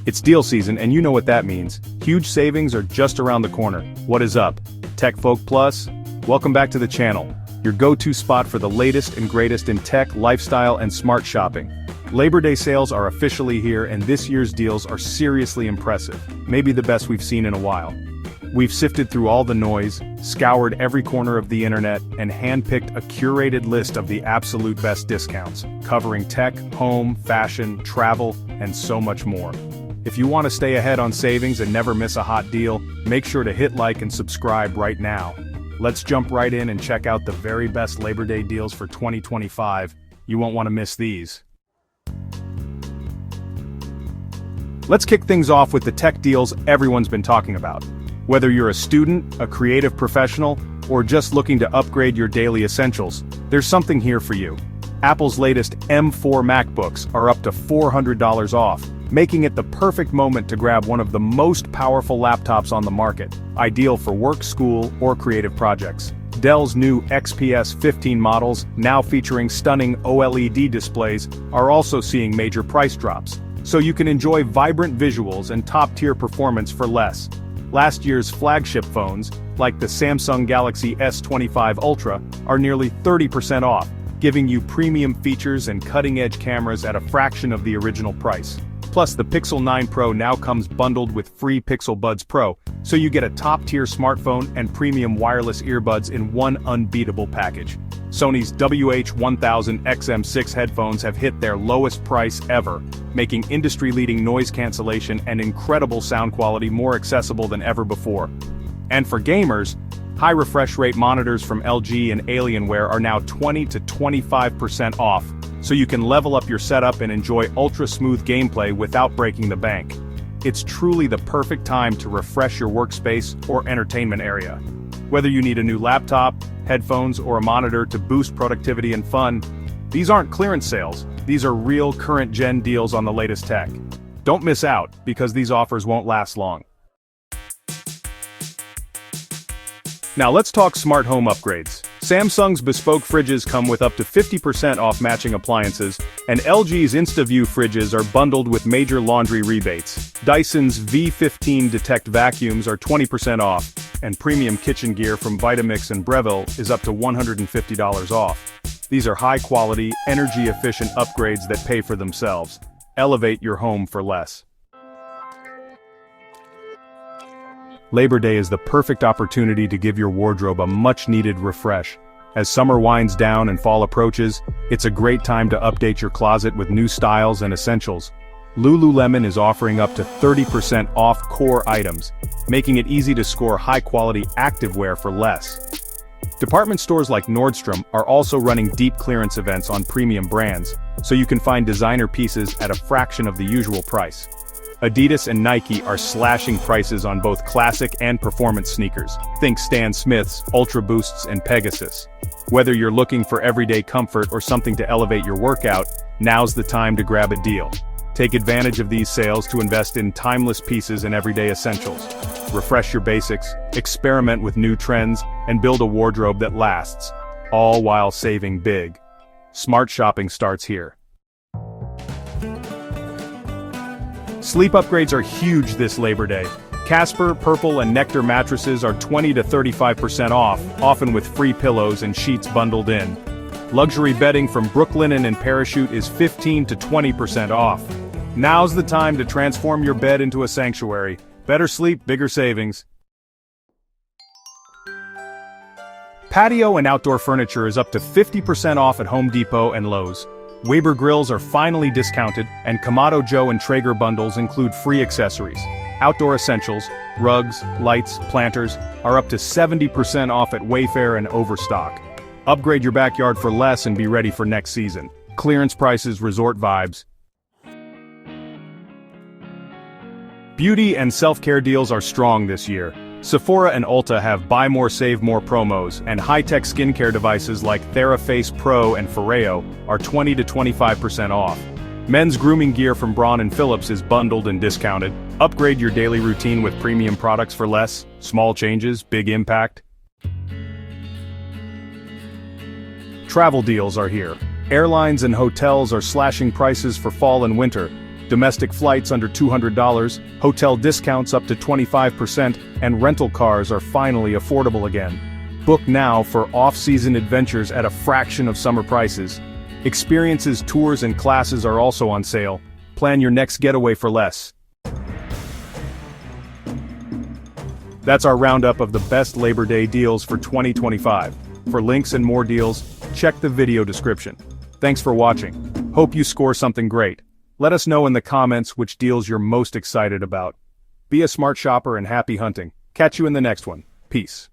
It's deal season and you know what that means. Huge savings are just around the corner. What is up, Tech Folk Plus? Welcome back to the channel, your go-to spot for the latest and greatest in tech, lifestyle and smart shopping. Labor Day sales are officially here and this year's deals are seriously impressive, maybe the best we've seen in a while. We've sifted through all the noise, scoured every corner of the internet, and handpicked a curated list of the absolute best discounts, covering tech, home, fashion, travel, and so much more. If you want to stay ahead on savings and never miss a hot deal, make sure to hit like and subscribe right now. Let's jump right in and check out the very best Labor Day deals for 2025. You won't want to miss these. Let's kick things off with the tech deals everyone's been talking about. Whether you're a student, a creative professional, or just looking to upgrade your daily essentials, there's something here for you. Apple's latest M4 MacBooks are up to $400 off, making it the perfect moment to grab one of the most powerful laptops on the market, ideal for work, school, or creative projects. Dell's new XPS 15 models, now featuring stunning OLED displays, are also seeing major price drops, so you can enjoy vibrant visuals and top-tier performance for less. Last year's flagship phones, like the Samsung Galaxy S25 Ultra, are nearly 30% off, giving you premium features and cutting-edge cameras at a fraction of the original price. Plus, the Pixel 9 Pro now comes bundled with free Pixel Buds Pro, so you get a top-tier smartphone and premium wireless earbuds in one unbeatable package. Sony's WH-1000 XM6 headphones have hit their lowest price ever, making industry-leading noise cancellation and incredible sound quality more accessible than ever before. And for gamers, high refresh rate monitors from LG and Alienware are now 20 to 25% off, so you can level up your setup and enjoy ultra-smooth gameplay without breaking the bank. It's truly the perfect time to refresh your workspace or entertainment area. Whether you need a new laptop, headphones, or a monitor to boost productivity and fun, these aren't clearance sales, these are real current-gen deals on the latest tech. Don't miss out, because these offers won't last long. Now let's talk smart home upgrades. Samsung's bespoke fridges come with up to 50% off matching appliances, and LG's InstaView fridges are bundled with major laundry rebates. Dyson's V15 Detect vacuums are 20% off, and premium kitchen gear from Vitamix and Breville is up to $150 off. These are high-quality, energy-efficient upgrades that pay for themselves. Elevate your home for less. Labor Day is the perfect opportunity to give your wardrobe a much-needed refresh. As summer winds down and fall approaches, it's a great time to update your closet with new styles and essentials. Lululemon is offering up to 30% off core items, making it easy to score high-quality activewear for less. Department stores like Nordstrom are also running deep clearance events on premium brands, so you can find designer pieces at a fraction of the usual price. Adidas and Nike are slashing prices on both classic and performance sneakers. Think Stan Smiths, Ultra Boosts, and Pegasus. Whether you're looking for everyday comfort or something to elevate your workout, now's the time to grab a deal. Take advantage of these sales to invest in timeless pieces and everyday essentials. Refresh your basics, experiment with new trends, and build a wardrobe that lasts, all while saving big. Smart shopping starts here. Sleep upgrades are huge this Labor Day. Casper, Purple, and Nectar mattresses are 20 to 35% off, often with free pillows and sheets bundled in. Luxury bedding from Brooklinen and Parachute is 15 to 20% off. Now's the time to transform your bed into a sanctuary. Better sleep, bigger savings. Patio and outdoor furniture is up to 50% off at Home Depot and Lowe's. Weber grills are finally discounted, and Kamado Joe and Traeger bundles include free accessories. Outdoor essentials, rugs, lights, planters, are up to 70% off at Wayfair and Overstock. Upgrade your backyard for less and be ready for next season. Clearance prices, resort vibes. Beauty and self-care deals are strong this year. Sephora and Ulta have buy more save more promos, and high-tech skincare devices like TheraFace Pro and Foreo are 20 to 25% off. Men's grooming gear from Braun & Phillips is bundled and discounted. Upgrade your daily routine with premium products for less. Small changes, big impact. Travel deals are here. Airlines and hotels are slashing prices for fall and winter. Domestic flights under $200, hotel discounts up to 25%, and rental cars are finally affordable again. Book now for off-season adventures at a fraction of summer prices. Experiences, tours, and classes are also on sale. Plan your next getaway for less. That's our roundup of the best Labor Day deals for 2025. For links and more deals, check the video description. Thanks for watching. Hope you score something great. Let us know in the comments which deals you're most excited about. Be a smart shopper and happy hunting. Catch you in the next one. Peace.